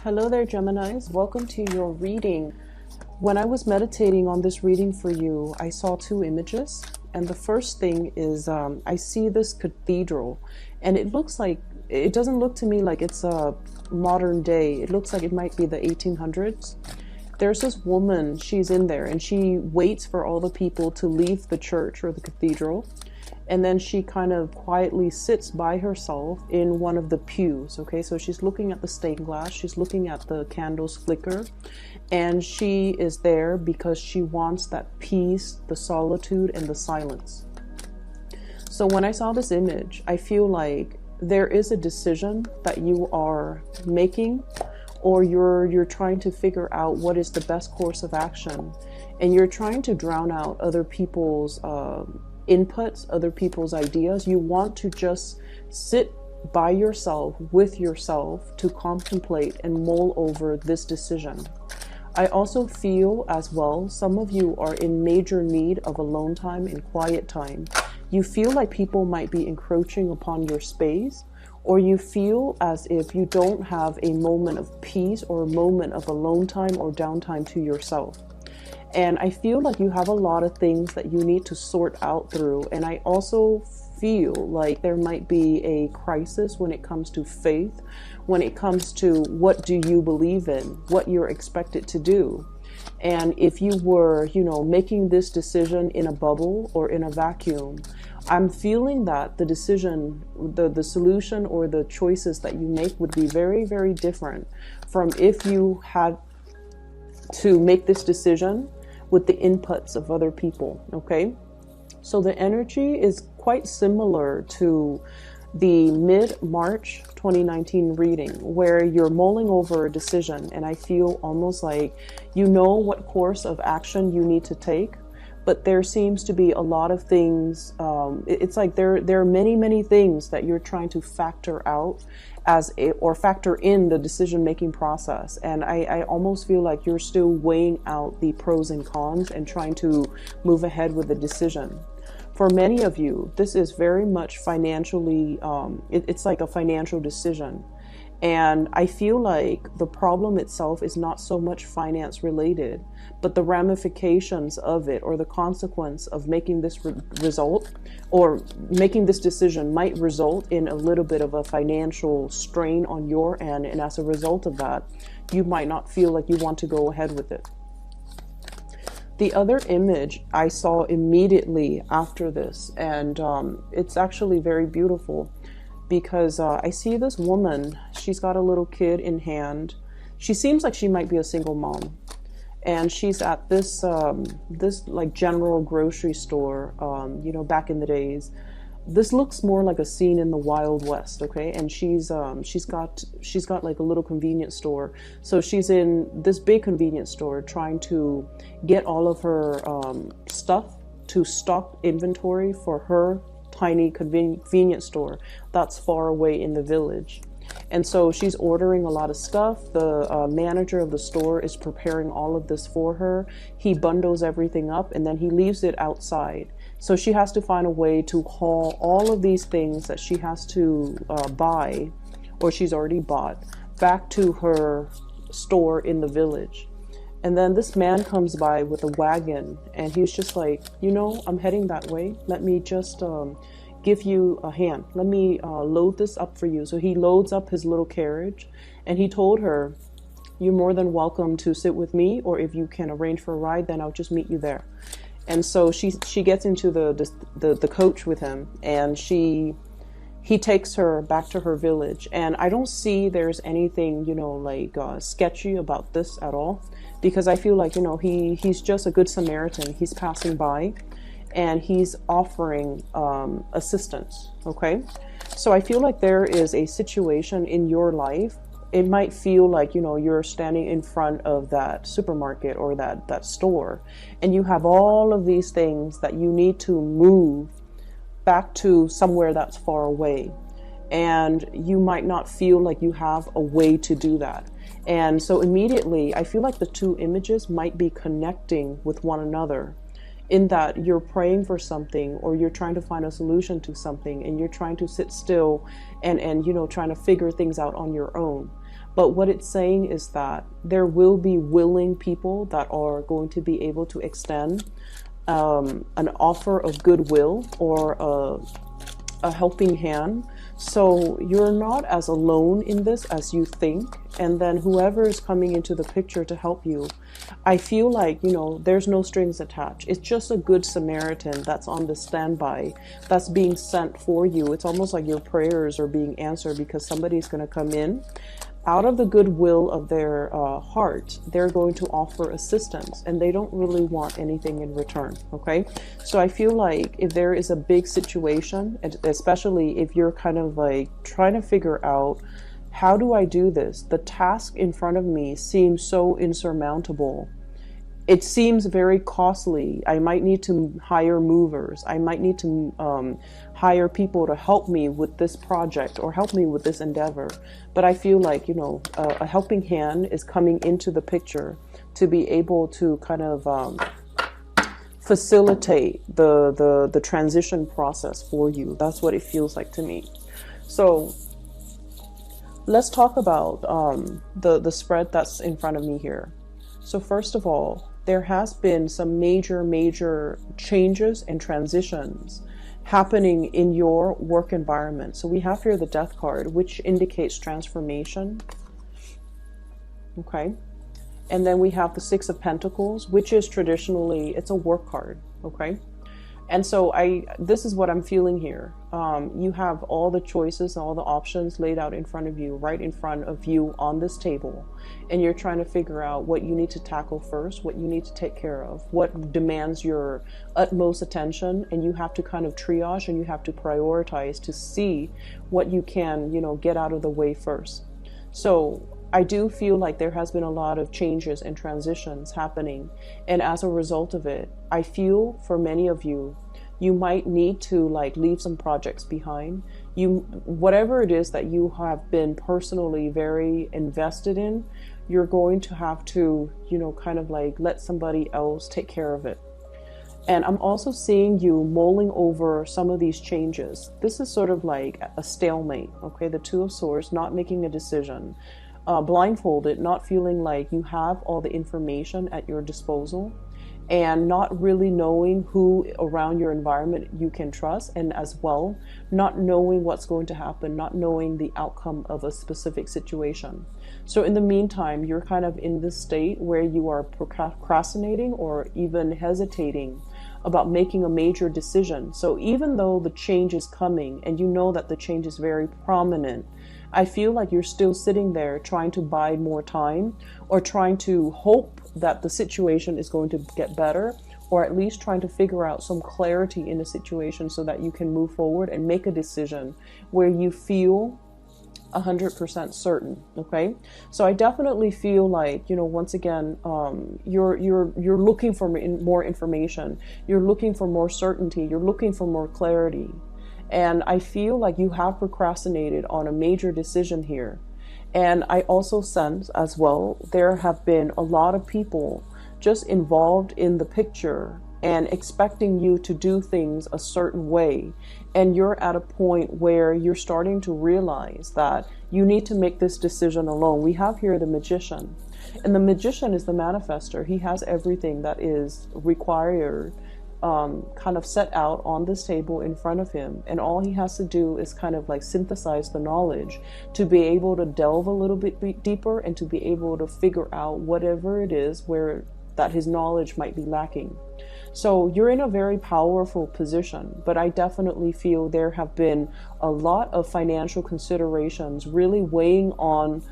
Hello there, Geminis. Welcome to your reading. When I was meditating on this reading for you, I saw two images. And the first thing is I see this cathedral, and it doesn't look to me like it's a modern day. It looks like it might be the 1800s. There's this woman, she's in there, and she waits for all the people to leave the church or the cathedral. And then she kind of quietly sits by herself in one of the pews. Okay, so she's looking at the stained glass, she's looking at the candles flicker, and she is there because she wants that peace, the solitude, and the silence. So when I saw this image, I feel like there is a decision that you are making, or you're trying to figure out what is the best course of action, and you're trying to drown out other people's inputs, other people's ideas. You want to just sit by yourself with yourself to contemplate and mull over this decision. I also feel as well, some of you are in major need of alone time and quiet time. You feel like people might be encroaching upon your space, or you feel as if you don't have a moment of peace or a moment of alone time or downtime to yourself. And I feel like you have a lot of things that you need to sort out through. And I also feel like there might be a crisis when it comes to faith, when it comes to what do you believe in, what you're expected to do. And if you were, making this decision in a bubble or in a vacuum, I'm feeling that the decision, the solution or the choices that you make would be very, very different from if you had to make this decision with the inputs of other people. Okay, so the energy is quite similar to the mid-March 2019 reading, where you're mulling over a decision, and I feel almost like you know what course of action you need to take, but there seems to be a lot of things. It's like there are many things that you're trying to factor out or factor in the decision-making process. And I almost feel like you're still weighing out the pros and cons and trying to move ahead with the decision. For many of you, this is very much financially, it's like a financial decision. And I feel like the problem itself is not so much finance related, but the ramifications of it, or the consequence of making this result or making this decision might result in a little bit of a financial strain on your end. And as a result of that, you might not feel like you want to go ahead with it. The other image I saw immediately after this, and it's actually very beautiful, because I see this woman, she's got a little kid in hand. She seems like she might be a single mom. And she's at this like general grocery store, back in the days. This looks more like a scene in the Wild West, okay? And she's got like a little convenience store. So she's in this big convenience store trying to get all of her stuff to stock inventory for her tiny convenience store that's far away in the village. And so she's ordering a lot of stuff. The manager of the store is preparing all of this for her. He bundles everything up and then he leaves it outside. So she has to find a way to haul all of these things that she has to buy, or she's already bought, back to her store in the village. And then this man comes by with a wagon, and he's just like, I'm heading that way. Let me just give you a hand. Let me load this up for you. So he loads up his little carriage, and he told her, you're more than welcome to sit with me, or if you can arrange for a ride, then I'll just meet you there. And so she gets into the coach with him, and he takes her back to her village. And I don't see there's anything, sketchy about this at all, because I feel like, he's just a good Samaritan. He's passing by and he's offering assistance. Okay. So I feel like there is a situation in your life. It might feel like, you're standing in front of that supermarket or that store, and you have all of these things that you need to move back to somewhere that's far away. And you might not feel like you have a way to do that. And so immediately, I feel like the two images might be connecting with one another. in that you're praying for something, or you're trying to find a solution to something, and you're trying to sit still and you know, trying to figure things out on your own. But what it's saying is that there will be willing people that are going to be able to extend an offer of goodwill, or a helping hand. So you're not as alone in this as you think. And then whoever is coming into the picture to help you, I feel like, you know, there's no strings attached. It's just a good Samaritan that's on the standby, that's being sent for you. It's almost like your prayers are being answered, because somebody's going to come in out of the goodwill of their heart. They're going to offer assistance, and they don't really want anything in return. Okay, so I feel like if there is a big situation, and especially if you're kind of like trying to figure out, how do I do this? The task in front of me seems so insurmountable. It seems very costly. I might need to hire movers. I might need to hire people to help me with this project, or help me with this endeavor. But I feel like, you know, a helping hand is coming into the picture to be able to kind of facilitate the transition process for you. That's what it feels like to me. So let's talk about the spread that's in front of me here. So first of all, there has been some major changes and transitions happening in your work environment. So we have here the Death card, which indicates transformation. Okay. And then we have the Six of Pentacles, which is traditionally, it's a work card. Okay. And so this is what I'm feeling here. You have all the choices, all the options laid out in front of you, right in front of you on this table. And you're trying to figure out what you need to tackle first, what you need to take care of, what demands your utmost attention. And you have to kind of triage, and you have to prioritize to see what you can, you know, get out of the way first. So I do feel like there has been a lot of changes and transitions happening. And as a result of it, I feel for many of you, you might need to like leave some projects behind. Whatever it is that you have been personally very invested in, you're going to have to, you know, kind of like let somebody else take care of it. And I'm also seeing you mulling over some of these changes. This is sort of like a stalemate, okay? The Two of Swords, not making a decision. Blindfolded, not feeling like you have all the information at your disposal, and not really knowing who around your environment you can trust, and as well, not knowing what's going to happen, not knowing the outcome of a specific situation. So in the meantime, you're kind of in this state where you are procrastinating or even hesitating about making a major decision. So even though the change is coming and you know that the change is very prominent, I feel like you're still sitting there trying to buy more time, or trying to hope that the situation is going to get better, or at least trying to figure out some clarity in the situation so that you can move forward and make a decision where you feel 100% certain. Okay, so I definitely feel like, you know, once again, you're looking for more information, you're looking for more certainty, you're looking for more clarity. And I feel like you have procrastinated on a major decision here. And I also sense as well, there have been a lot of people just involved in the picture and expecting you to do things a certain way. And you're at a point where you're starting to realize that you need to make this decision alone. We have here the Magician. And the Magician is the manifester. He has everything that is required kind of set out on this table in front of him, and all he has to do is kind of like synthesize the knowledge to be able to delve a little bit deeper, and to be able to figure out whatever it is where that his knowledge might be lacking. So you're in a very powerful position, but I definitely feel there have been a lot of financial considerations really weighing on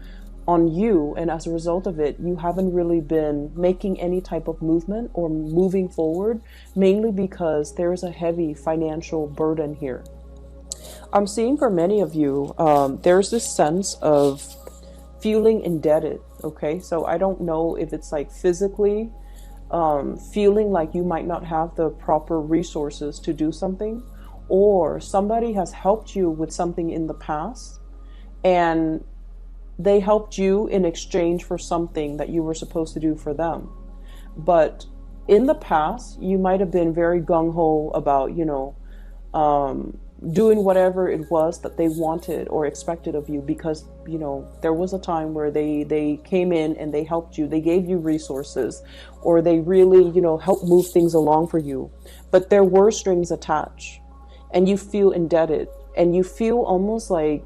you, and as a result of it, you haven't really been making any type of movement or moving forward, mainly because there's a heavy financial burden here. I'm seeing for many of you, there's this sense of feeling indebted. Okay, so I don't know if it's like physically feeling like you might not have the proper resources to do something, or somebody has helped you with something in the past, and they helped you in exchange for something that you were supposed to do for them. But in the past, you might have been very gung-ho about, doing whatever it was that they wanted or expected of you, because, there was a time where they came in and they helped you, they gave you resources, or they really, helped move things along for you. But there were strings attached, and you feel indebted, and you feel almost like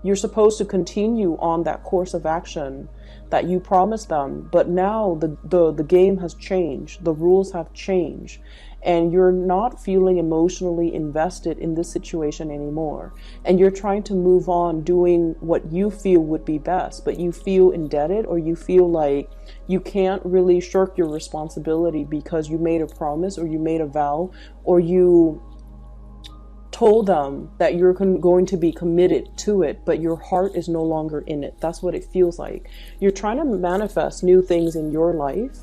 you're supposed to continue on that course of action that you promised them. But now the game has changed, the rules have changed, and you're not feeling emotionally invested in this situation anymore. And you're trying to move on doing what you feel would be best, but you feel indebted, or you feel like you can't really shirk your responsibility because you made a promise, or you made a vow, or you told them that you're going to be committed to it, but your heart is no longer in it. That's what it feels like. You're trying to manifest new things in your life,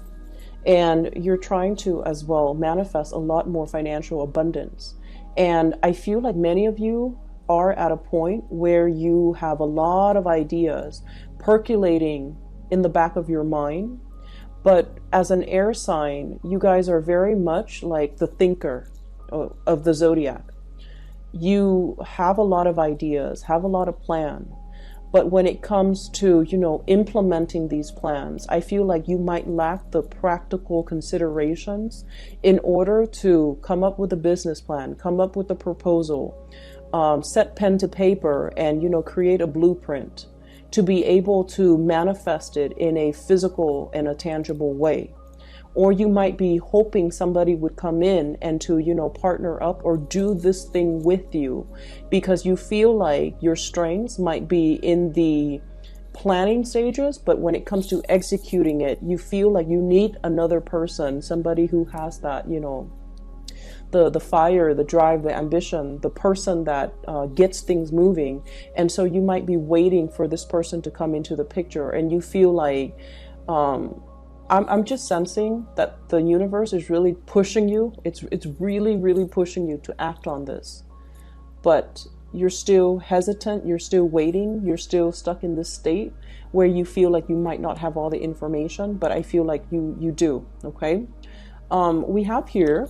and you're trying to as well manifest a lot more financial abundance. And I feel like many of you are at a point where you have a lot of ideas percolating in the back of your mind. But as an air sign, you guys are very much like the thinker of the zodiac. You have a lot of ideas, have a lot of plan, but when it comes to, implementing these plans, I feel like you might lack the practical considerations in order to come up with a business plan, come up with a proposal, set pen to paper, and, create a blueprint to be able to manifest it in a physical and a tangible way. Or you might be hoping somebody would come in and to, partner up or do this thing with you, because you feel like your strengths might be in the planning stages, but when it comes to executing it, you feel like you need another person, somebody who has that, the fire, the drive, the ambition, the person that gets things moving. And so you might be waiting for this person to come into the picture, and you feel like, I'm just sensing that the universe is really pushing you. It's really, really pushing you to act on this. But you're still hesitant, you're still waiting, you're still stuck in this state where you feel like you might not have all the information, but I feel like you do, okay? We have here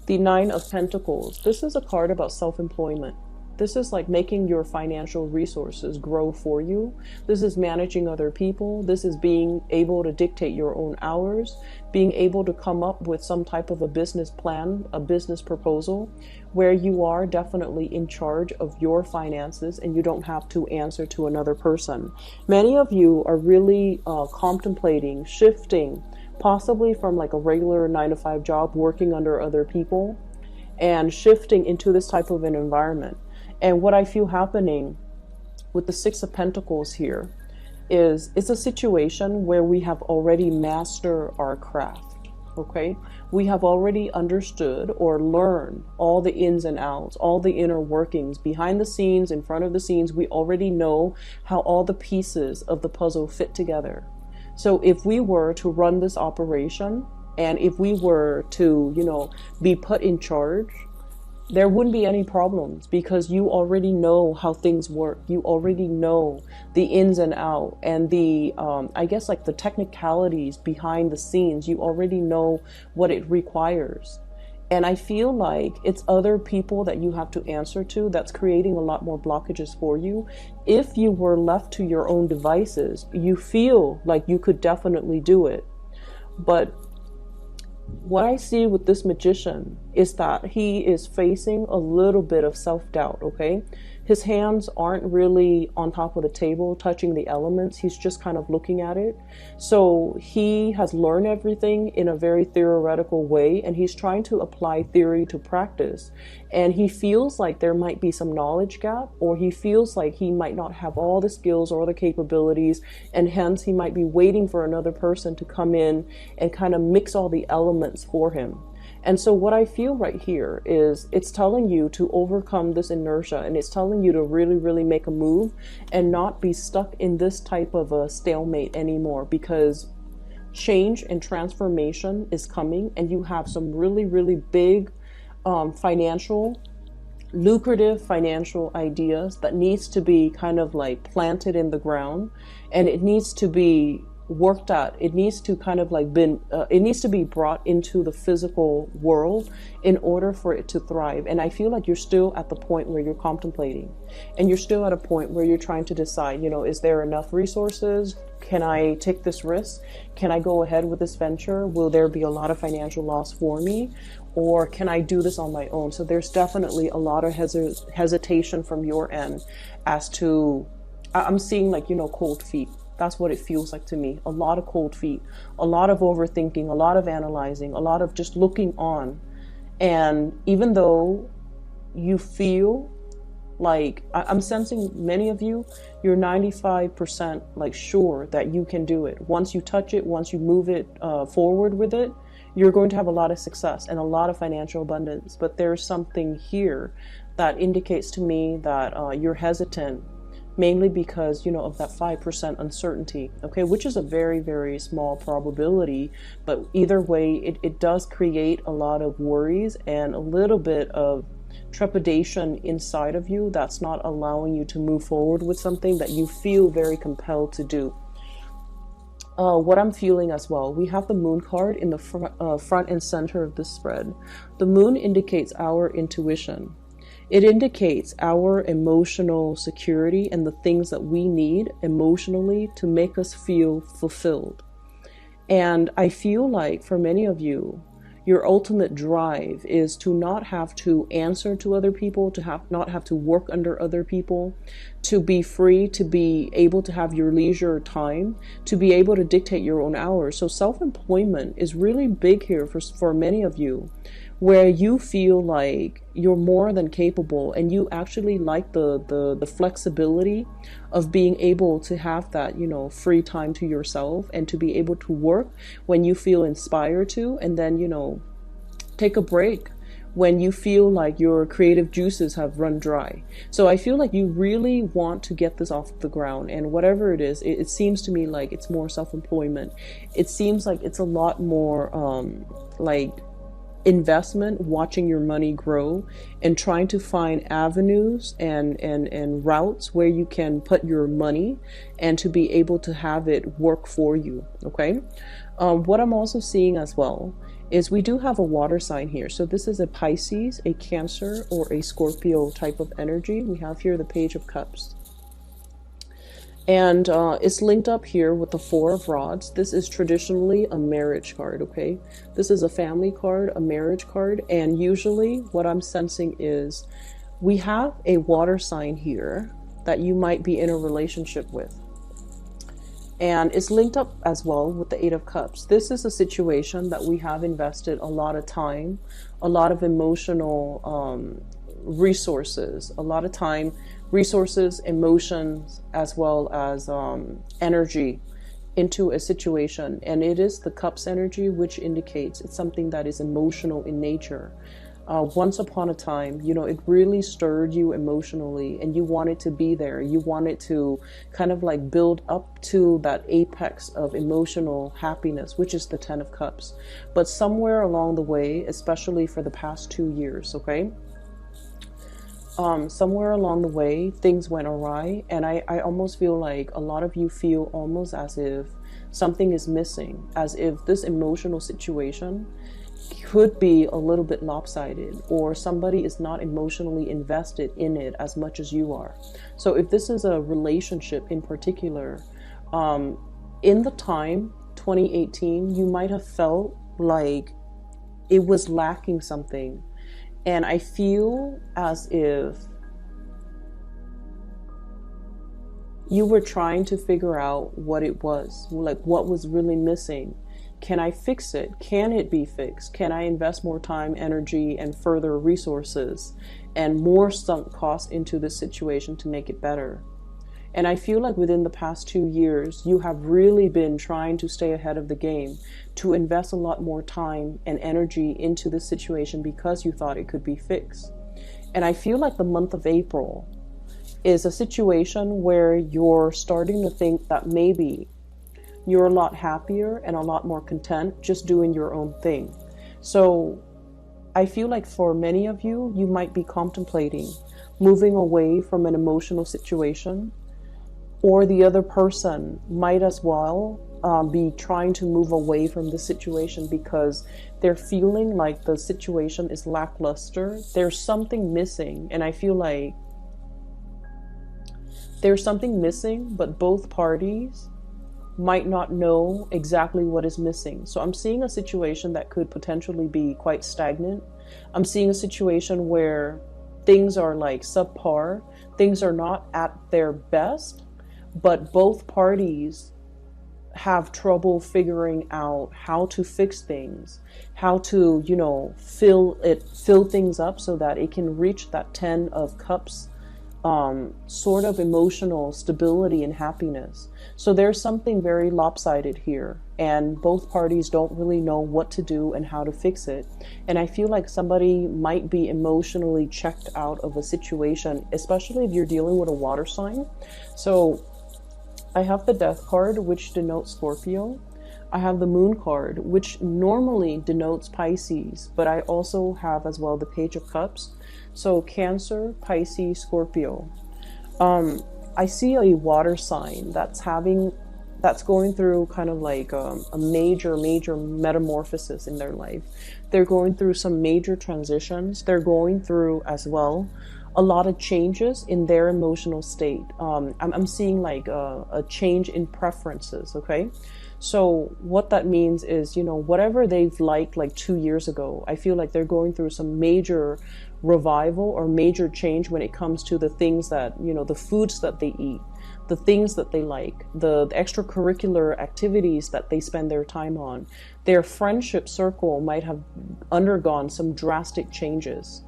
the Nine of Pentacles. This is a card about self-employment. This is like making your financial resources grow for you. This is managing other people. This is being able to dictate your own hours, being able to come up with some type of a business plan, a business proposal, where you are definitely in charge of your finances and you don't have to answer to another person. Many of you are really contemplating shifting, possibly from like a regular 9-to-5 job, working under other people, and shifting into this type of an environment. And what I feel happening with the Six of Pentacles here is it's a situation where we have already mastered our craft, okay? We have already understood or learned all the ins and outs, all the inner workings, behind the scenes, in front of the scenes. We already know how all the pieces of the puzzle fit together. So if we were to run this operation, and if we were to, be put in charge, there wouldn't be any problems, because you already know how things work. You already know the ins and outs, and the, I guess like the technicalities behind the scenes. You already know what it requires. And I feel like it's other people that you have to answer to that's creating a lot more blockages for you. If you were left to your own devices, you feel like you could definitely do it. But what I see with this magician is that he is facing a little bit of self-doubt, okay? His hands aren't really on top of the table touching the elements. He's just kind of looking at it. So he has learned everything in a very theoretical way, and he's trying to apply theory to practice. And he feels like there might be some knowledge gap, or he feels like he might not have all the skills or the capabilities, and hence he might be waiting for another person to come in and kind of mix all the elements for him. And so what I feel right here is it's telling you to overcome this inertia, and it's telling you to really, really make a move and not be stuck in this type of a stalemate anymore, because change and transformation is coming, and you have some really, really big lucrative financial ideas that needs to be kind of like planted in the ground, and it needs to be worked at. It needs to kind of like it needs to be brought into the physical world in order for it to thrive. And I feel like you're still at the point where you're contemplating, and you're still at a point where you're trying to decide, you know, is there enough resources? Can I take this risk? Can I go ahead with this venture? Will there be a lot of financial loss for me? Or can I do this on my own? So there's definitely a lot of hesitation from your end as to, I'm seeing like, you know, cold feet. That's what it feels like to me. A lot of cold feet, a lot of overthinking, a lot of analyzing, a lot of just looking on. And even though you feel like, I'm sensing many of you, you're 95% like sure that you can do it. Once you touch it, once you move it forward with it, you're going to have a lot of success and a lot of financial abundance. But there's something here that indicates to me that you're hesitant, mainly because, you know, of that 5% uncertainty, okay, which is a very, very small probability. But either way, it does create a lot of worries and a little bit of trepidation inside of you that's not allowing you to move forward with something that you feel very compelled to do. What I'm feeling as well, we have the moon card in the front and center of this spread. The moon indicates our intuition. It indicates our emotional security and the things that we need emotionally to make us feel fulfilled. And I feel like for many of you, your ultimate drive is to not have to answer to other people, to not have to work under other people, to be free, to be able to have your leisure time, to be able to dictate your own hours. So self-employment is really big here for many of you, where you feel like you're more than capable and you actually like the flexibility of being able to have that, you know, free time to yourself and to be able to work when you feel inspired to, and then, you know, take a break when you feel like your creative juices have run dry. So I feel like you really want to get this off the ground, and whatever it is, it seems to me like it's more self-employment. It seems like it's a lot more like investment, watching your money grow and trying to find avenues and routes where you can put your money and to be able to have it work for you. Okay. What I'm also seeing as well is we do have a water sign here. So this is a Pisces, a Cancer, or a Scorpio type of energy. We have here the Page of Cups. And it's linked up here with the Four of Rods. This is traditionally a marriage card, okay? This is a family card, a marriage card. And usually what I'm sensing is we have a water sign here that you might be in a relationship with. And it's linked up as well with the Eight of Cups. This is a situation that we have invested a lot of time, a lot of emotional resources, a lot of time, resources, emotions, as well as energy into a situation. And it is the Cups energy, which indicates it's something that is emotional in nature. Once upon a time, you know, it really stirred you emotionally and you wanted to be there. You wanted to kind of like build up to that apex of emotional happiness, which is the Ten of Cups. But somewhere along the way, especially for the past 2 years, okay? Somewhere along the way, things went awry. And I almost feel like a lot of you feel almost as if something is missing, as if this emotional situation could be a little bit lopsided, or somebody is not emotionally invested in it as much as you are. So if this is a relationship in particular, in the time 2018, you might have felt like it was lacking something. And I feel as if you were trying to figure out what it was, like what was really missing. Can I fix it? Can it be fixed? Can I invest more time, energy, and further resources and more sunk cost into this situation to make it better? And I feel like within the past 2 years, you have really been trying to stay ahead of the game, to invest a lot more time and energy into this situation because you thought it could be fixed. And I feel like the month of April is a situation where you're starting to think that maybe you're a lot happier and a lot more content just doing your own thing. So I feel like for many of you, you might be contemplating moving away from an emotional situation, or the other person might as well be trying to move away from the situation because they're feeling like the situation is lackluster. There's something missing, and I feel like there's something missing, but both parties might not know exactly what is missing. So I'm seeing a situation that could potentially be quite stagnant. I'm seeing a situation where things are like subpar, things are not at their best, but both parties have trouble figuring out how to fix things, how to, fill things up so that it can reach that 10 of cups sort of emotional stability and happiness. So there's something very lopsided here, and both parties don't really know what to do and how to fix it. And I feel like somebody might be emotionally checked out of a situation, especially if you're dealing with a water sign. So I have the Death card, which denotes Scorpio. I have the Moon card, which normally denotes Pisces, but I also have as well the Page of Cups. So Cancer, Pisces, Scorpio. I see a water sign that's going through kind of like a major metamorphosis in their life. They're going through some major transitions. They're going through as well a lot of changes in their emotional state. I'm seeing like a change in preferences, okay? So what that means is, whatever they've liked like 2 years ago, I feel like they're going through some major revival or major change when it comes to the things that, the foods that they eat, the things that they like, the extracurricular activities that they spend their time on. Their friendship circle might have undergone some drastic changes.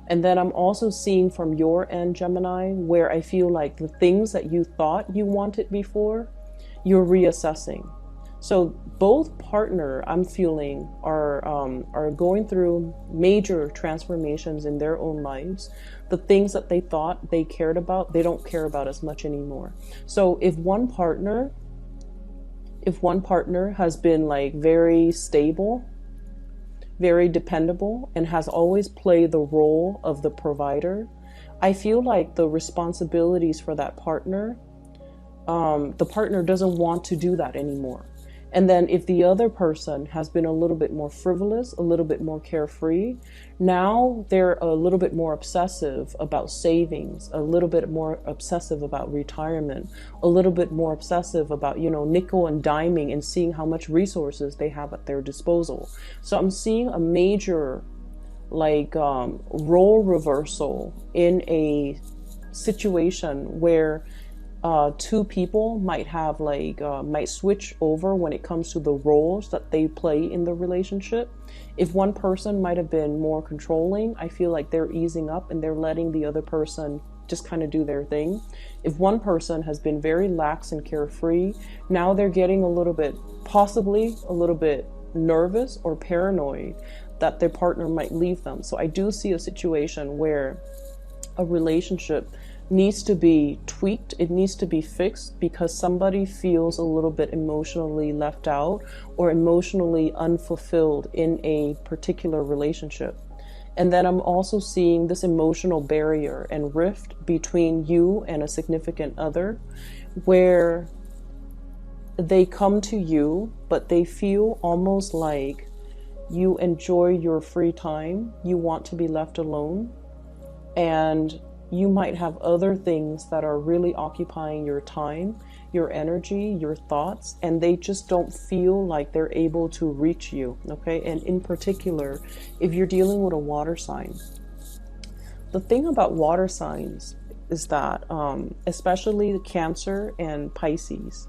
And then I'm also seeing from your end, Gemini, where I feel like the things that you thought you wanted before, you're reassessing. So both partner, I'm feeling, are going through major transformations in their own lives. The things that they thought they cared about, they don't care about as much anymore. So if one partner has been like very stable, very dependable, and has always played the role of the provider, I feel like the responsibilities for that partner, the partner doesn't want to do that anymore. And then if the other person has been a little bit more frivolous, a little bit more carefree, now they're a little bit more obsessive about savings, a little bit more obsessive about retirement, a little bit more obsessive about, nickel and diming and seeing how much resources they have at their disposal. So I'm seeing a major role reversal in a situation where two people might have might switch over when it comes to the roles that they play in the relationship. If one person might have been more controlling, I feel like they're easing up and they're letting the other person just kind of do their thing. If one person has been very lax and carefree, now they're getting possibly a little bit nervous or paranoid that their partner might leave them. So I do see a situation where a relationship needs to be tweaked, it needs to be fixed because somebody feels a little bit emotionally left out or emotionally unfulfilled in a particular relationship. And then I'm also seeing this emotional barrier and rift between you and a significant other where they come to you, but they feel almost like you enjoy your free time, you want to be left alone, and you might have other things that are really occupying your time, your energy, your thoughts, and they just don't feel like they're able to reach you, okay? And in particular, if you're dealing with a water sign, the thing about water signs is that, especially Cancer and Pisces,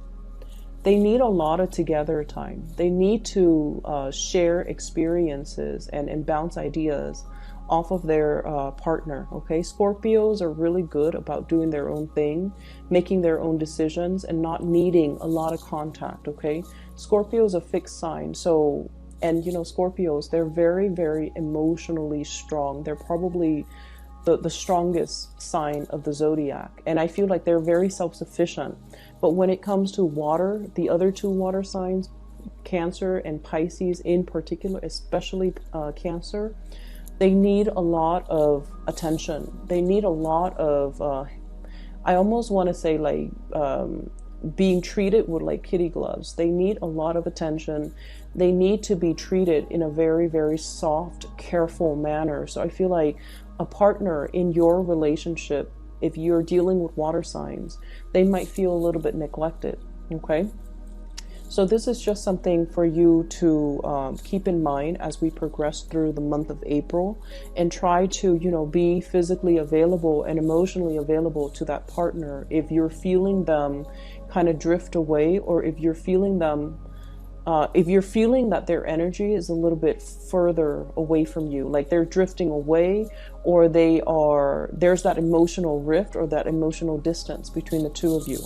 they need a lot of together time. They need to share experiences and bounce ideas off of their partner, okay? Scorpios are really good about doing their own thing, making their own decisions, and not needing a lot of contact, okay? Scorpio is a fixed sign, so, and Scorpios, they're very, very emotionally strong. They're probably the strongest sign of the zodiac, and I feel like they're very self-sufficient. But when it comes to water, the other two water signs, Cancer and Pisces in particular, especially Cancer, they need a lot of attention. They need a lot of, I almost want to say being treated with like kitty gloves. They need a lot of attention. They need to be treated in a very, very soft, careful manner. So I feel like a partner in your relationship, if you're dealing with water signs, they might feel a little bit neglected. Okay. So this is just something for you to keep in mind as we progress through the month of April, and try to, you know, be physically available and emotionally available to that partner if you're feeling them kind of drift away, or if you're feeling them, if you're feeling that their energy is a little bit further away from you, like they're drifting away, or there's that emotional rift or that emotional distance between the two of you.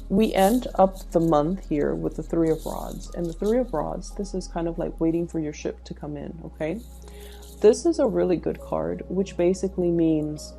We end up the month here with the Three of Rods. And the Three of Rods, this is kind of like waiting for your ship to come in, okay? This is a really good card, which basically means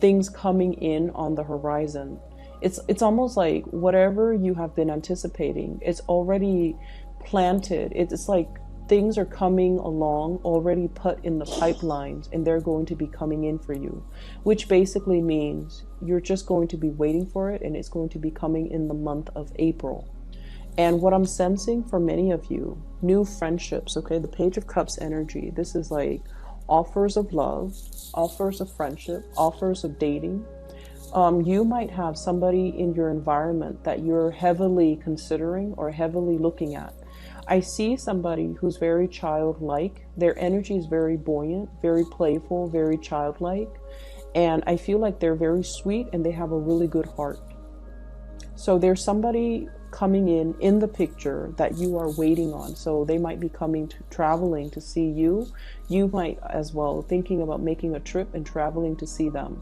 things coming in on the horizon. It's almost like whatever you have been anticipating, it's already planted. It's like things are coming along, already put in the pipelines, and they're going to be coming in for you, which basically means you're just going to be waiting for it, and it's going to be coming in the month of April. And what I'm sensing for many of you, new friendships, okay, the Page of Cups energy, this is like offers of love, offers of friendship, offers of dating. You might have somebody in your environment that you're heavily considering or heavily looking at. I see somebody who's very childlike. Their energy is very buoyant, very playful, very childlike. And I feel like they're very sweet and they have a really good heart. So there's somebody coming in the picture that you are waiting on. So they might be traveling to see you. You might as well thinking about making a trip and traveling to see them.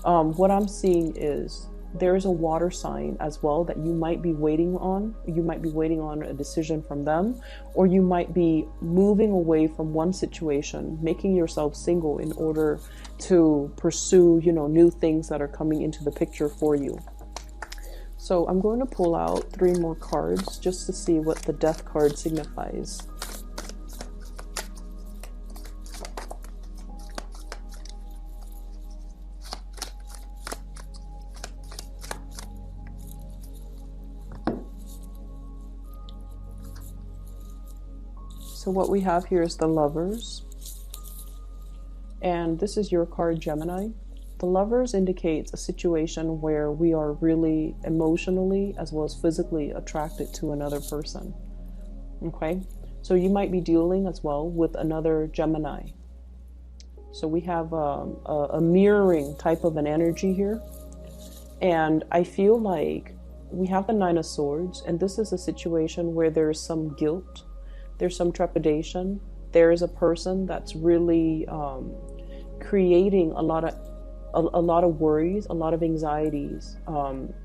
What I'm seeing is there's a water sign as well that you might be waiting on. You might be waiting on a decision from them, or you might be moving away from one situation, making yourself single in order to pursue, you know, new things that are coming into the picture for you. So I'm going to pull out 3 more cards just to see what the Death card signifies. So what we have here is the Lovers, and this is your card, Gemini. The Lovers indicates a situation where we are really emotionally as well as physically attracted to another person. Okay, so you might be dealing as well with another Gemini. So we have a mirroring type of an energy here, and I feel like we have the Nine of Swords, and this is a situation where there is some guilt. There's some trepidation. There is a person that's really creating a lot of worries, a lot of anxieties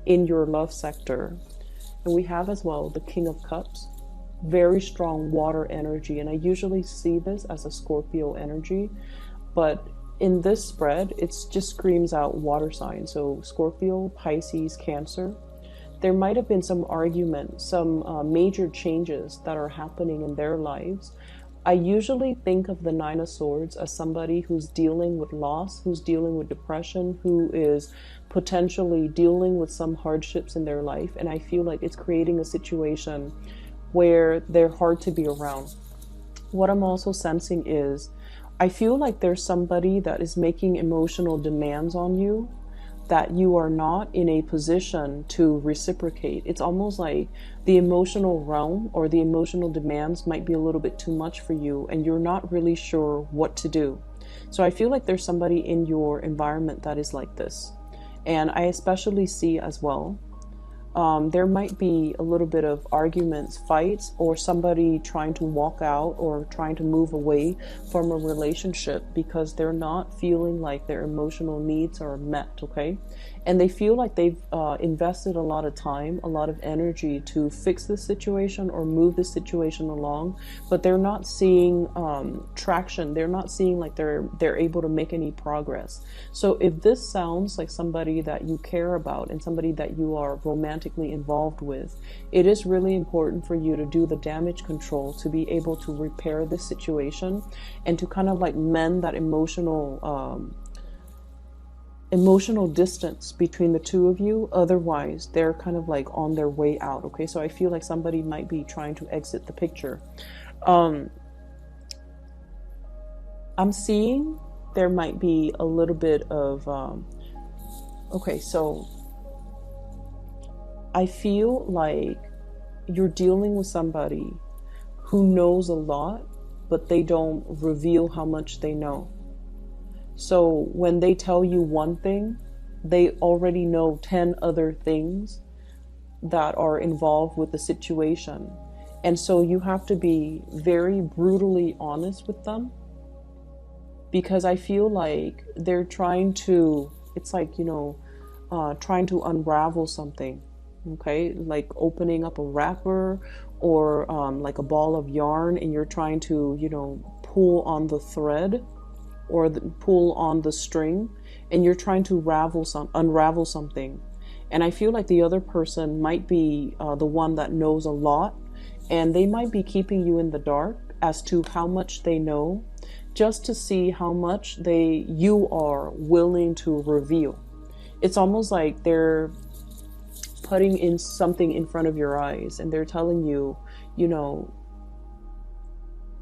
in your love sector. And we have as well the King of Cups, very strong water energy. And I usually see this as a Scorpio energy, but in this spread, it just screams out water sign. So Scorpio, Pisces, Cancer. There might have been some argument, some major changes that are happening in their lives. I usually think of the Nine of Swords as somebody who's dealing with loss, who's dealing with depression, who is potentially dealing with some hardships in their life. And I feel like it's creating a situation where they're hard to be around. What I'm also sensing is I feel like there's somebody that is making emotional demands on you that you are not in a position to reciprocate. It's almost like the emotional realm or the emotional demands might be a little bit too much for you, and you're not really sure what to do. So I feel like there's somebody in your environment that is like this. And I especially see as well, there might be a little bit of arguments, fights, or somebody trying to walk out or trying to move away from a relationship because they're not feeling like their emotional needs are met, okay? And they feel like they've invested a lot of time, a lot of energy to fix this situation or move this situation along, but they're not seeing traction. They're not seeing like they're able to make any progress. So if this sounds like somebody that you care about and somebody that you are romantically involved with, it is really important for you to do the damage control to be able to repair this situation and to kind of like mend that emotional emotional distance between the two of you. Otherwise, they're kind of like on their way out. Okay, so I feel like somebody might be trying to exit the picture. I'm seeing there might be a little bit of okay, so I feel like you're dealing with somebody who knows a lot, but they don't reveal how much they know. So when they tell you one thing, they already know 10 other things that are involved with the situation. And so you have to be very brutally honest with them, because I feel like they're trying to, it's like, trying to unravel something. Okay, like opening up a wrapper or like a ball of yarn, and you're trying to, pull on the thread or pull on the string, and you're trying to unravel something. And I feel like the other person might be the one that knows a lot, and they might be keeping you in the dark as to how much they know, just to see how much you are willing to reveal. It's almost like they're putting in something in front of your eyes, and they're telling you,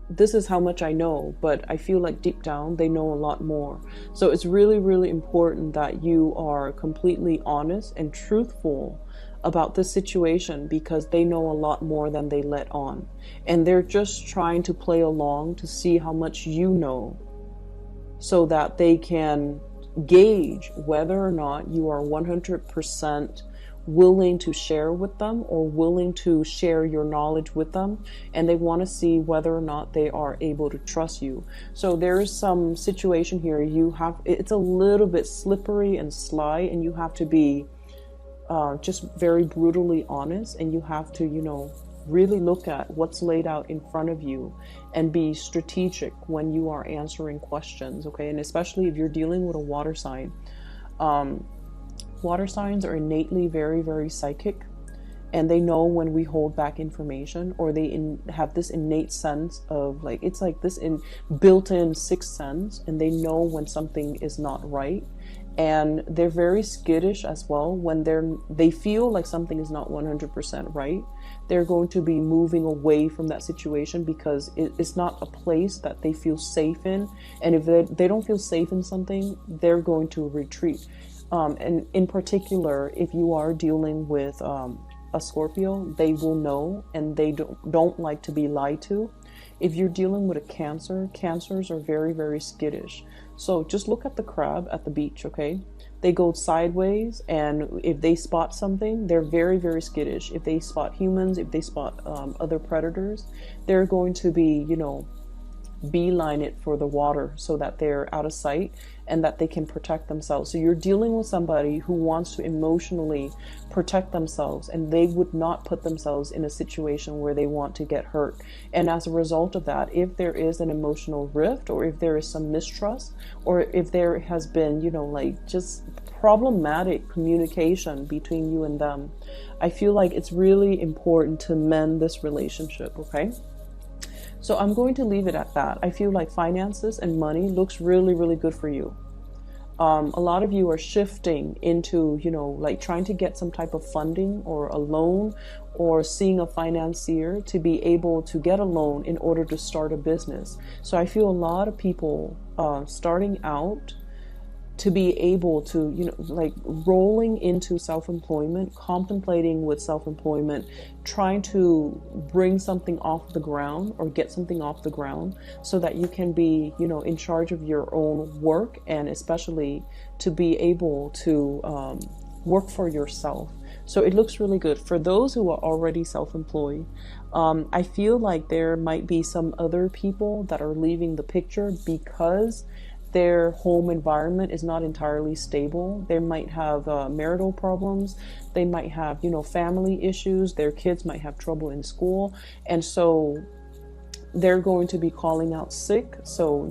this is how much I know, but I feel like deep down they know a lot more. So it's really, really important that you are completely honest and truthful about this situation, because they know a lot more than they let on. And they're just trying to play along to see how much you know, so that they can gauge whether or not you are 100% willing to share with them, or willing to share your knowledge with them. And they want to see whether or not they are able to trust you. So there is some situation here, it's a little bit slippery and sly, and you have to be just very brutally honest, and you have to, really look at what's laid out in front of you and be strategic when you are answering questions. Okay, and especially if you're dealing with a water sign. Water signs are innately very, very psychic, and they know when we hold back information, or they have this innate sense of, like, it's like this built-in sixth sense, and they know when something is not right. And they're very skittish as well. When they feel like something is not 100% right, they're going to be moving away from that situation, because it's not a place that they feel safe in. And if they don't feel safe in something, they're going to retreat. And in particular, if you are dealing with a Scorpio, they will know, and they don't like to be lied to. If you're dealing with a Cancer, Cancers are very, very skittish. So just look at the crab at the beach, okay? They go sideways, and if they spot something, they're very, very skittish. If they spot humans, if they spot other predators, they're going to be, beeline it for the water, so that they're out of sight and that they can protect themselves. So you're dealing with somebody who wants to emotionally protect themselves, and they would not put themselves in a situation where they want to get hurt. And as a result of that, if there is an emotional rift, or if there is some mistrust, or if there has been, like just problematic communication between you and them, I feel like it's really important to mend this relationship, okay? So I'm going to leave it at that. I feel like finances and money looks really, really good for you. A lot of you are shifting into, like trying to get some type of funding or a loan, or seeing a financier to be able to get a loan in order to start a business. So I feel a lot of people starting out to be able to, like rolling into self-employment, contemplating with self-employment, trying to bring something off the ground, or get something off the ground, so that you can be, in charge of your own work, and especially to be able to work for yourself. So it looks really good. For those who are already self-employed, I feel like there might be some other people that are leaving the picture because their home environment is not entirely stable. They might have marital problems. They might have, family issues. Their kids might have trouble in school. And so they're going to be calling out sick. So,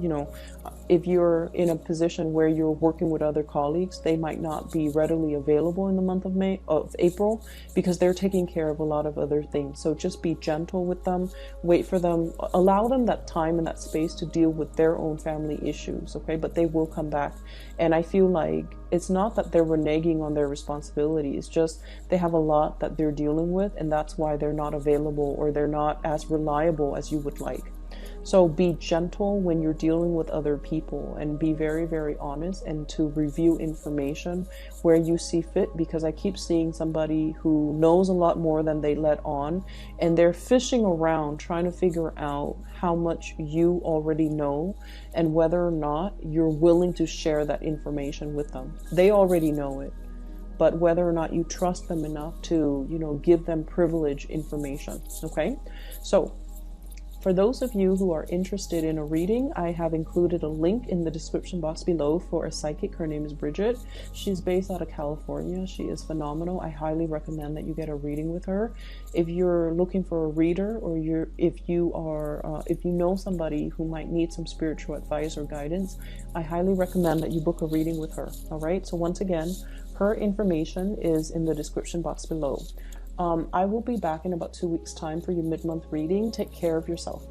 if you're in a position where you're working with other colleagues, they might not be readily available in the month of April, because they're taking care of a lot of other things. So just be gentle with them, wait for them, allow them that time and that space to deal with their own family issues, okay? But they will come back. And I feel like it's not that they're reneging on their responsibility, it's just they have a lot that they're dealing with, and that's why they're not available, or they're not as reliable as you would like. So be gentle when you're dealing with other people, and be very, very honest, and to review information where you see fit, because I keep seeing somebody who knows a lot more than they let on, and they're fishing around trying to figure out how much you already know and whether or not you're willing to share that information with them. They already know it, but whether or not you trust them enough to, give them privileged information. Okay. So for those of you who are interested in a reading, I have included a link in the description box below for a psychic. Her name is Bridget. She's based out of California. She is phenomenal. I highly recommend that you get a reading with her. If you're looking for a reader, or if you know somebody who might need some spiritual advice or guidance, I highly recommend that you book a reading with her. All right. So once again, her information is in the description box below. I will be back in about 2 weeks' time for your mid-month reading. Take care of yourself.